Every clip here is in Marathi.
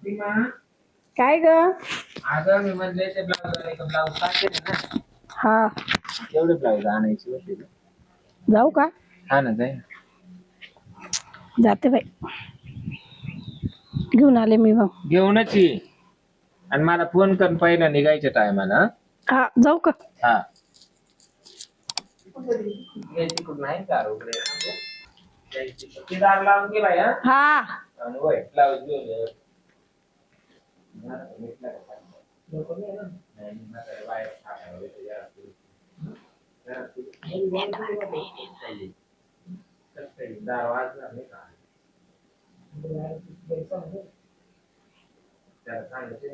काय ग? अगं मी म्हणले ते ब्लाऊज टाकले ना. हा तेवढे ब्लाऊज आणायचे होते. जाऊ का? हा ना जाय. जाते बाई, घेऊन आले मी मग. घेऊनच ये आणि मला फोन कर पहिला निघायच्या टायमाला. हा जाऊ का? हा तिकडून नाही का ती दार लावून गे बाई. हा आणि वय ब्लाऊज घेऊन ये. दार वाजणार नाही का? त्याला सांगितलं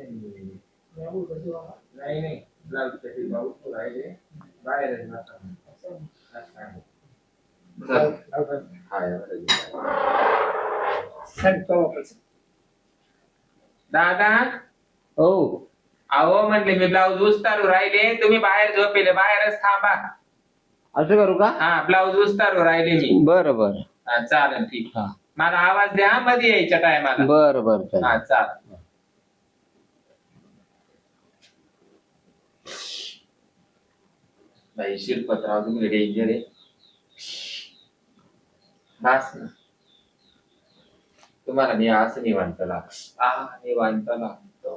नाही नाही ब्लाऊज साठी पाऊस राहिले बाहेर दादा. हो अहो म्हटले मी ब्लाऊज उस्तारू राहिले तुम्ही बाहेर झोपेले बाहेरच थांबा. असं करू का? हा ब्लाऊज उस्तारू राहिले मी. बरं बरं चालेल ठीक. हा मला आवाज द्या मध्ये यायच्या टायमाला. बरं बरं हा चालेल. भाई शिरपतराव तुम्ही डेंजर आहे. बस ना तुम्हाला मी असं निवांत लागतो.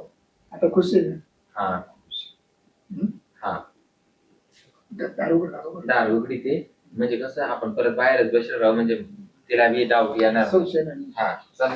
आता खुश आहे. हा हा दारू उघडी ते म्हणजे कसं आपण परत बाहेरच बसलो राहू म्हणजे तिला बी डाऊट येणार. हा चल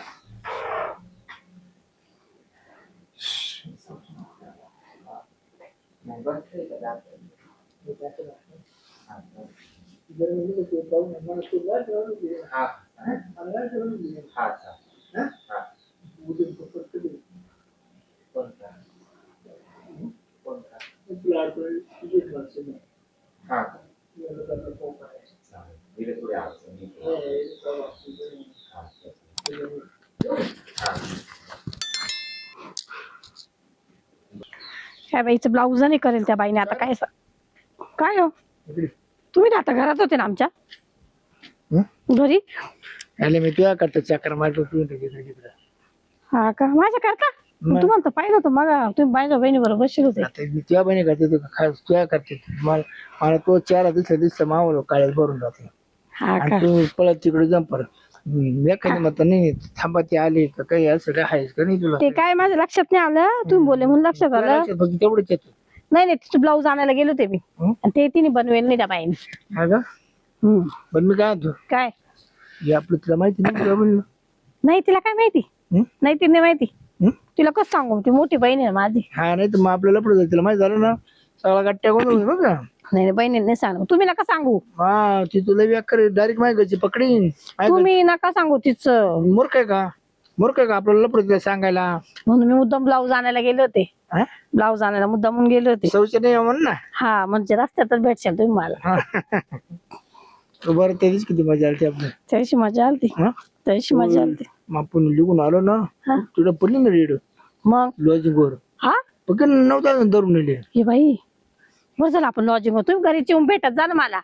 ह्या बाईचं ब्लाऊज नाही करेल त्या बाईने. आता काय काय हो तुम्ही आता घरात होते ना आमच्या घरी? अरे मी तुझ्या करता चक्कर मारतो तू. हा का? माझ्या करता तुम्हाला तर पाहिलं होतं मग तुम्ही बायच्या बहिणी बरोबर बसले होते. आता मी तुझ्या बहिणी करते तू खास तुझ्या करते. मला तो चेहरा दिसला मावळ काळ्यात भरून जाते. हा का? आणि तू पळत तिकडे जम परत एखादी मत नाही थांबा ती आली का काही असं काय आहेस का नाही तुला? ते काय माझ्या लक्षात नाही आलं तुम्ही बोलले म्हणून लक्षात आलं. फक्त तेवढंच येतो. नाही नाही तिचं ब्लाऊज आणायला गेलो होते मी आणि ते तिने बनवेल नाही त्या बाईने. हा का? पण मी काय म्हणतो काय? हे आपलं तुला माहिती नाही तुला म्हणलं. नाही तिला काय माहिती? नाही तिने माहिती. तिला कसं सांगू? ती मोठी बहीण आहे माझी. हा नाही तर मग आपल्याला पुढे तिला माहिती झालं ना सगळा गट्ट्या कोण बघ ना. नाही बहिणीने नाही सांगू. तुम्ही नका सांगू. हा ती तुला व्याकर डायरेक्ट माहिती पकडी. तुम्ही नका सांगू तिचं. मूर्ख आहे का? मूर्ख आहे का आपल्याला लपड तिला सांगायला? म्हणून मी मुद्दाम ब्लाऊज आणायला गेले होते. ब्लाऊज आणायला मुद्दामून गेले होते. शौच नाही म्हण ना. हा म्हणजे रस्त्यातच भेटशाल तुम्ही मला. बरं त्याचीच किती मजा आली आपली. त्याशी मजा आलती. त्याशी मजा आलती. मग आपण निघून आलो ना तुला पडली ना रेड मग लॉजिंग वर. हा फक्त नव्हता धरून नेले. हे बाई बरं झालं आपण लॉजिंग वर तुम्ही घरीच येऊन भेटत जा ना मला.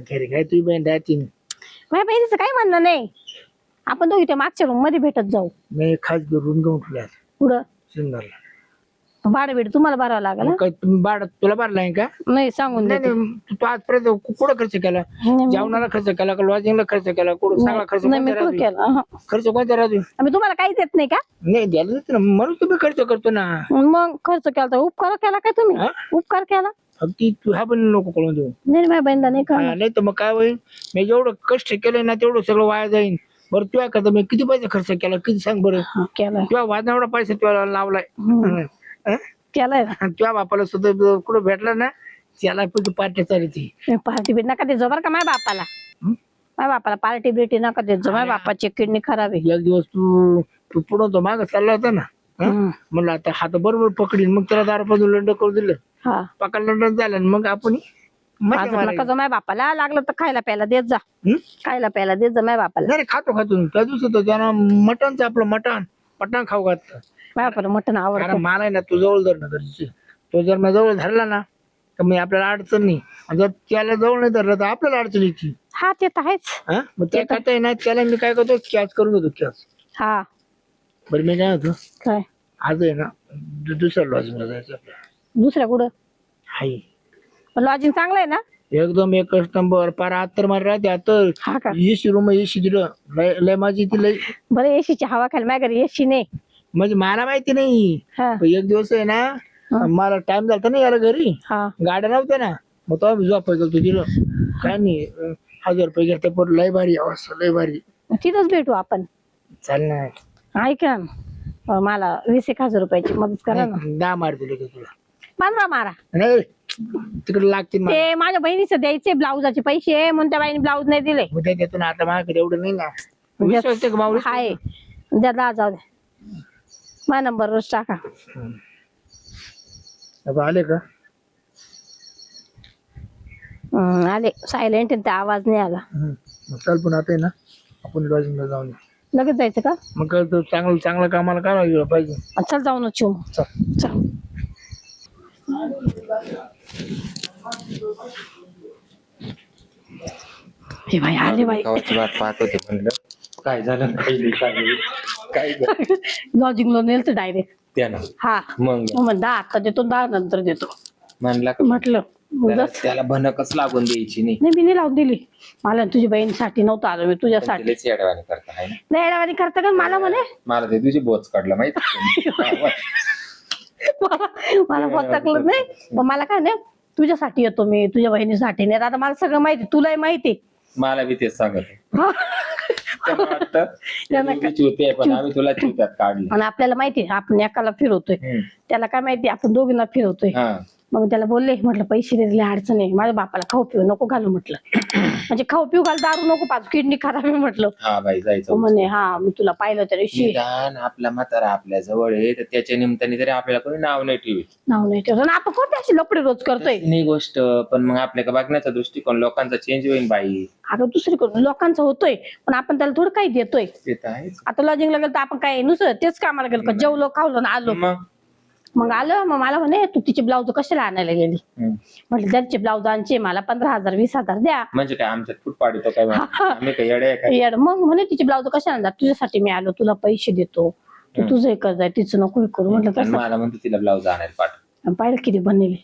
घरी काय तुझी बहीण राहते. माझ्या बहिणीचं काही म्हणणं नाही. आपण दोघी त्या मागच्या रूम मध्ये भेटत जाऊ. मी खास घेऊन घेऊन ठेवल्या पुढं सिंगरला. भाडं भेट तुम्हाला भरावं लागेल. काय तुम्ही भाडं तुला भरलाय का? नाही सांगून नाही देते. नाही तू आजपर्यंत कुठं खर्च केला? जेवणाला खर्च केला का लॉजिंगला खर्च केला? कुठं सगळा खर्च नाही मी कोणता तो राहतो? केला. खर्च कोणता राहतो? आम्ही तुम्हाला काही देत नाही का? नाही द्यायला देत ना म्हणून तुम्ही खर्च करतो ना. मग खर्च केला तर उपकार केला काय तुम्ही? उपकार केला फक्त तू हा पण नको कळून देऊ. नाही माझ्या बहिणीला नाही का? नाही तर मग काय होईल मी जेवढं कष्ट केलंय ना तेवढं सगळं वाया जाईल. बरं तुझ्या करता मी किती पैसे खर्च केला किती सांग बरं? केलाय. तुझ्या वाजना एवढा पैसा तुला लावलाय. केलाय तुझ्या बापाला सुद्धा कुठं भेटला ना त्याला पण पार्टी चालली ती. पार्टी बीट नका देत जाऊ बरं का माझ्या बापाला. माझ्या बापाला पार्टी बिर्टी नका देत जाऊ. माझ्या बापाची किडनी खराब आहे. एक दिवस तू पुढं तो माग चालला होता ना म्हणलं आता हात बरोबर पकडीन मग त्याला दारापासून लंड करून दिलं. पकड लंडन झालं मग आपण नका जाऊ माझ्या बापाला. लागलं तर खायला प्यायला देत जा. खायला प्यायला देत जा माझ्या बापाला. नाही खातो त्या दिवशी तो त्यानं मटणचं आपलं मटण खाऊ घातलं. माझ्या बापाला मटण आवडतं. मला आहे ना तू जवळ धर ना गरजेची. तो जर मी जवळ धरला ना तर मी आपल्याला अडचण नाही. जर त्याला जवळ नाही धरलं तर आपल्याला अडचण येते. हा ते तर आहेच. मग त्या करता ना त्याला मी काय करतो कॅच करून घेतो कॅच. हा बरं मी काय होतो काय आज आहे ना दुसऱ्या लॉजिंगला जायचं आपल्याला. दुसऱ्या कुठं हाय लॉजिंग चांगलं आहे ना एकदम एकच नंबर पार आत्तर मार राहते आत्तर. हा का एसी रूम एसी दिलं लय माझी ती लय बरं एसीची हवा खाली माझ्या घरी एसी नाही म्हणजे मला माहिती नाही. हा पण एक दिवस आहे ना मला टाइम झाला ना याला घरी हा गाड्या नव्हत्या ना मग तो आम्ही झोपाय गेलो तिला काय नाही 1000 रुपये घेते पण लय भारी अवस्था लय भारी. तिथंच भेटू आपण चाल ना ऐका ना मला 20,000 रुपयाची मदत करा ना. 10 मार दिले का तुला 15 मारा नाही तिकडे लागतील मला. ते माझ्या बहिणीचं द्यायचे ब्लाऊजाचे पैसे म्हणून त्या बाईने ब्लाऊज नाही दिले उद्या देतो ना आता माझ्याकडे एवढं नाही ना. विश्वास आहे का माऊली? आहे द्या दहा जाऊ द्या माझ्या नंबर रोज टाका आता आले का आले सायलेंट त्या आवाज नाही आला मग चल पण आता आहे ना आपण लॉजिंगला जाऊन येऊ. लगेच जायचं का मग काय तर चांगलं चांगलं कामाला करावं गेलं पाहिजे. चल जाऊ ना चिव चल चल हे बाई आले बाई गावाची वाट पाहत होते म्हणलं काय झालं काय लॉजिंगला नेलं डायरेक्ट त्यानं हा मग मग 10 आता देतो 10 नंतर देतो म्हणला का म्हटलं उगाच त्याला भनकच लागून द्यायची नाही. नाही मी नाही लावून दिली मला तुझी बहिणीसाठी नव्हतं आलो मी तुझ्यासाठी तिलाच येडवाणी करता आहे ना. नाही येडावानी करता का मला म्हणे मला ते तुझी बोच काढला माहिती मला बोट टाकलं नाही पण मला काय नाही तुझ्यासाठी येतो मी तुझ्या बहिणीसाठी नाही आता मला सगळं माहिती तुलाही माहिती मला बी तेच सांगत हा. त्यांना वाटतं ते चिवते पण आम्ही तुला चिवत्यात काढले. आणि आपल्याला माहिती आपण एकाला फिरवतोय त्याला काय माहिती आपण दोघींना फिरवतोय हा मग त्याला बोलले म्हटलं पैसे दिले अडचण आहे माझ्या बापाला खाऊ पिऊ नको घालू म्हटलं म्हणजे खाऊ पिऊ घाल दारू नको पाच किडनी खराब आहे म्हटलं हा बाई जायचं म्हणे हा मी तुला पाहिलं त्या दिवशी निदान आपला म्हातारा आपल्या जवळ आहे तर त्याच्या निमित्ताने तरी आपल्याला कोणी नाव नाही ठेवी नाव नाही ठेवलं आणि आपण कोणते अशी लपडे रोज करतोय नाही गोष्ट पण मग आपल्या बघण्याचा दृष्टिकोन लोकांचा चेंज होईल बाई. अगं दुसरीकडून लोकांचा होतोय पण आपण त्याला थोडं काही देतोय ते तर आहेच. आता लॉजिंगला गेलं तर आपण काय नुसतं तेच कामाला गेलो का जेवलो खावलो ना आलो मग आलं मग मला म्हणे तू तिचे ब्लाऊज कशाला आणायला गेली म्हटलं त्यांचे ब्लाऊज आणचे मला 15,000 20,000 द्या म्हणजे काय आमच्यात फूट पाडतो काय आम्ही काय येडे आहे काय? येड मग म्हणे तिचे ब्लाऊज कशाला आणतात तुझ्यासाठी मी आलो तुला पैसे देतो तू तुझं हे कर्ज आहे तिचं नको हे करू म्हटलं आणि तसं मला म्हणतो तिला ब्लाऊज आणायला पाठव. पाहिलं किती बनले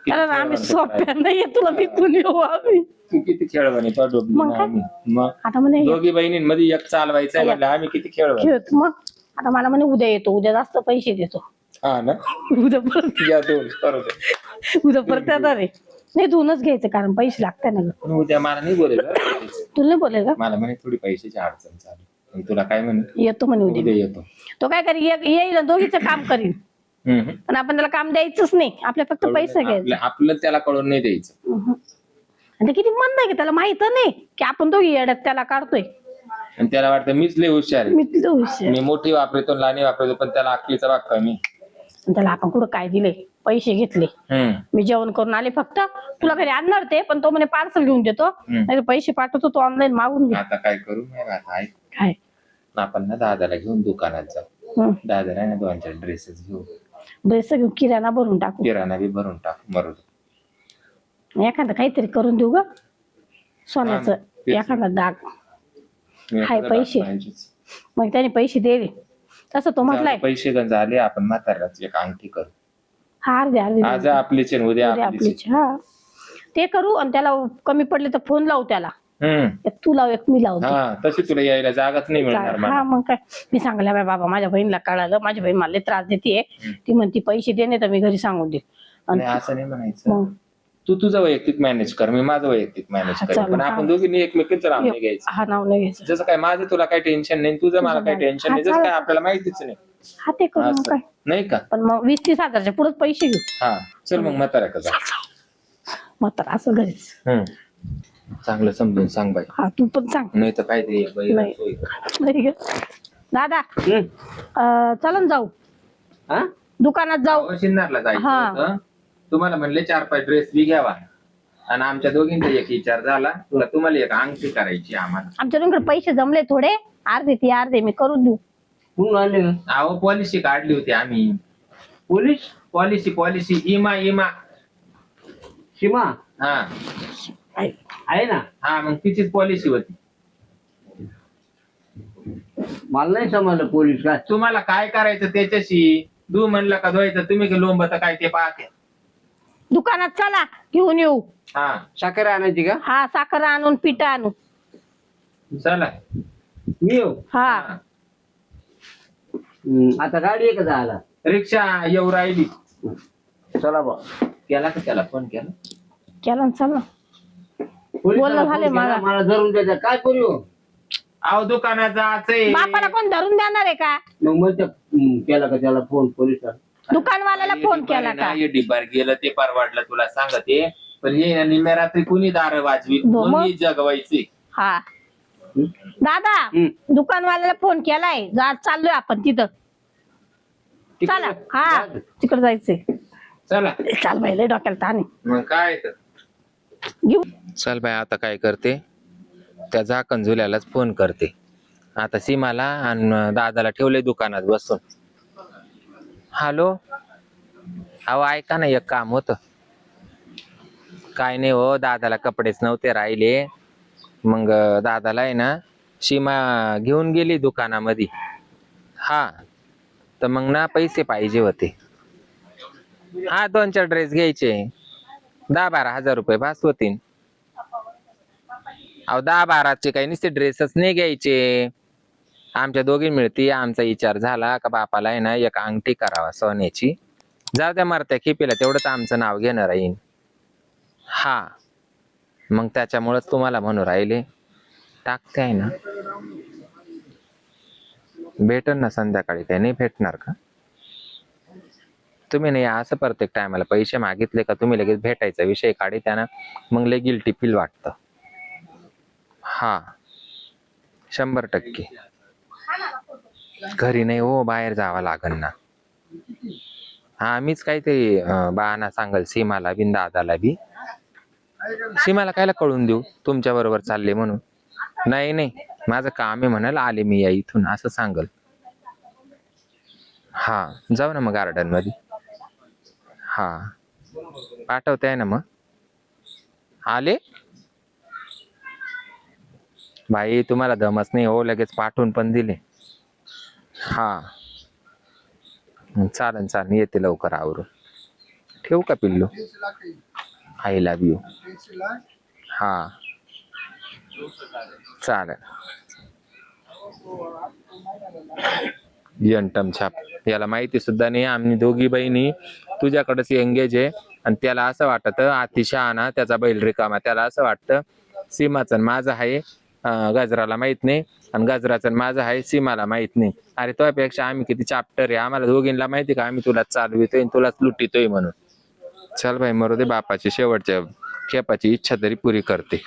कारण आम्ही सोप्या नाहीये तुला विकून येऊ आम्ही तू किती खेळवानी मग काय? मग आता म्हणे दोघी बहिणींमध्ये एक चालवायचं म्हटलं आम्ही किती खेळवानी. खेळत मग आता मला म्हणे उद्या येतो उद्या जास्त पैसे देतो हा ना उद्या परत या दोन बरोबर. उद्या परत येणार आहे नाही धुवूनच घ्यायचं कारण पैसे लागतात ना ग पण उद्या मला नाही बोलेल तुला नाही बोलेल का मला म्हणे थोडी पैशाची अडचण चालू पण तुला काय म्हणे येतो म्हणे उद्या उद्या येतो. तो काय करी येईल आणि दोघीचं काम करीन पण आपण त्याला काम द्यायचंच नाही आपल्या फक्त पैसे घ्यायचे आपलं त्याला कळून नाही द्यायचं. आणि ते किती मन नाही की त्याला माहित नाही की आपण दोघी येड्यात त्याला काढतोय आणि त्याला वाटतं मीच लय हुशार आहे मी तिथं हुशार मी मोठी वापरतो लहानी वापरतो पण त्याला अकलीचा भाग कमी. आणि त्याला आपण कुठं काय दिले पैसे घेतले मी जेवण करून आले फक्त तुला घरी आणणार ते पण तो म्हणे पार्सल घेऊन देतो नाही पैसे पाठवतो तो ऑनलाईन मागून घे आता काय करू नाही आता ऐक काय आपण ना दादाला घेऊन दुकानात जाऊ दादाला ना 2-4 ड्रेसेस घेऊ ड्रेस घेऊन किराणा भरून टाकू किराणा बी भरून टाकू मरू एखादं काहीतरी करून देऊ ग सोन्याचं एखादा दाग हाय पैसे मग त्याने पैसे दिले तसं तो म्हटलाय पैसे गंज आले आपण म्हाताऱ्याच एक अंगठी करू हा अर्धे अर्धे आज आपलीच आहे, उद्या आपलीच आपलीच हा ते करू आणि त्याला कमी पडले तर फोन लावू त्याला एक तू लाव एक मी लावतो हा तशी तुला यायला जागाच नाही मिळणार मला. हा मग काय मी सांगल्या बाय बाबा माझ्या बहिणीला कळालं माझी बहीण मला लय त्रास देते ती म्हणती पैसे दे नाही तर मी घरी सांगून दे नाही असं नाही म्हणायचं मग तू तुझं वैयक्तिक मॅनेज कर मी माझं वैयक्तिक मॅनेज कर चालेल, पण हा. आपण दोघींनी एकमेकींचं नाव नाही घ्यायचं. हा नाव नाही घ्यायचं जसं काय माझं तुला काही टेन्शन नाही तुझं मला काही टेन्शन नाही जसं काय चालेल. आपल्याला माहितीच नाही हा ते करू मग असं. काय नाही का पण मग 20-30 हजारच्या पुढे पैसे घेऊ हा चल मग म्हाताऱ्या का जा मग तर असं घरीच चांगलं समजून सांग बाई हा तू पण सांग नाही तर काय ते बाई नाही. सोय. नाही ग. दादा चला ना जाऊ दुकानात जाऊ अहो, शिन्नरला जायचं हा. होतं तुम्हाला म्हणले 4-5 ड्रेस बी घ्यावा आणि आमच्या दोघींचा एक विचार झाला तुला तुम्हाला एक अंगठी करायची आम्हाला. आमच्याकडे पैसे जमले थोडे अर्धे ती अर्धे मी करून देऊ अहो पॉलिसी काढली होती आम्ही पॉलिसी इमा सीमा हा आहे ना हा मग तिचीच पॉलिसी होती मला नाही समजलं पोलीस काय. तुम्हाला काय करायचं त्याच्याशी? तू म्हणलं का धुवायचं, तुम्ही लोंब तर काय ते पाहते. दुकानात चला घेऊन येऊ. हा साखर आणायची का? हा साखर आणून पीठ आणू. चला. मी येऊ. हा आता गाडी आहे का जायला? रिक्षा येऊ राहिली. चला बा. केला का त्याला फोन केला? केला ना, चला. पोलिसाला झाले फोन केला, मला. मला धरून द्यायचं काय करू? अहो दुकानात जायचंय. बापाला कोण धरून देणार आहे का? मग मग केला का त्याला फोन पोलिसाला? दुकानवाल्याला फोन केला का? ये डिब्बार गेलं ते परवडलं तुला सांगते. पण हे निम्या रात्री कुणी दार वाजवी मग? जगवायची. हा दादा दुकानवाल्याला फोन केलाय, जा चाललोय आपण तिथं. चला. हा तिकडे जायचंय. चला. चाल बाई, लय डोक्याला ताण आहे. मग काय तर. घेऊ. चल बाय, आता काय करते, त्या झाकण झुल्यालाच फोन करते. आता सीमाला आणि दादाला ठेवले दुकानात बसून. हॅलो, अहो ऐका ना, एक काम होतं. काय नाही हो, दादाला कपडेच नव्हते राहिले. मग दादाला आहे ना सीमा घेऊन गेली दुकानामध्ये. हा तर मग ना पैसे पाहिजे होते. हा 2-4 ड्रेस घ्यायचे, 10-12 हजार रुपये भास होतील. अहो 10-12चे काही नुसते ड्रेसच नाही घ्यायचे, आमच्या दोघी मिळती. आमचा विचार झाला का बापाला आहे ना एक अंगठी करावा सोन्याची. जाऊ द्या मरत्या खिपीला, तेवढंच आमचं नाव घेणं राहील. हा मग त्याच्यामुळेच तुम्हाला म्हणू राहिले. टाकते आहे ना, भेटन ना संध्याकाळी. काही नाही भेटणार का तुम्ही? नाही असं प्रत्येक टायमाला पैसे मागितले का तुम्ही लगेच भेटायचा विषय काढी त्यांना, मग लय गिल्टी फील वाटतं. हा 100%. घरी नाही हो, बाहेर जावं लागन ना. हा मीच काहीतरी बहाणा सांगल सीमाला बी दादाला बी. सीमाला कायला कळून देऊ तुमच्या बरोबर चालले म्हणून? नाही नाही, माझं काम आहे म्हणाल, आले मी या इथून असं सांगल. हा जाऊ ना मग गार्डन मध्ये. हा पाठवताय ना मग. आले भाई, तुम्हाला दमच नाही हो, लगेच पाठवून पण दिले. हा चालन चालन, येते लवकर आवरून. ठेवू का पिल्लू? I love you. हा चालेल. यंटम छाप, याला माहिती सुद्धा नाही आम्ही दोघी बहिणी तुझ्याकडेच एंगेज आहे. आणि त्याला असं वाटत अतिशहाणा त्याचा बैल रिकामा. त्याला असं वाटतं सीमाचं माझं आहे, गजराला माहित नाही, आणि गजराचं माझं आहे सीमाला माहित नाही. अरे त्यापेक्षा आम्ही किती चाप्टर आहे, आम्हाला दोघींना माहिती का आम्ही तुला चालवितोय तुलाच लुटितोय म्हणून. चल भाई मरू दे, बापाची शेवटच्या खेपाची इच्छा तरी पुरी करते.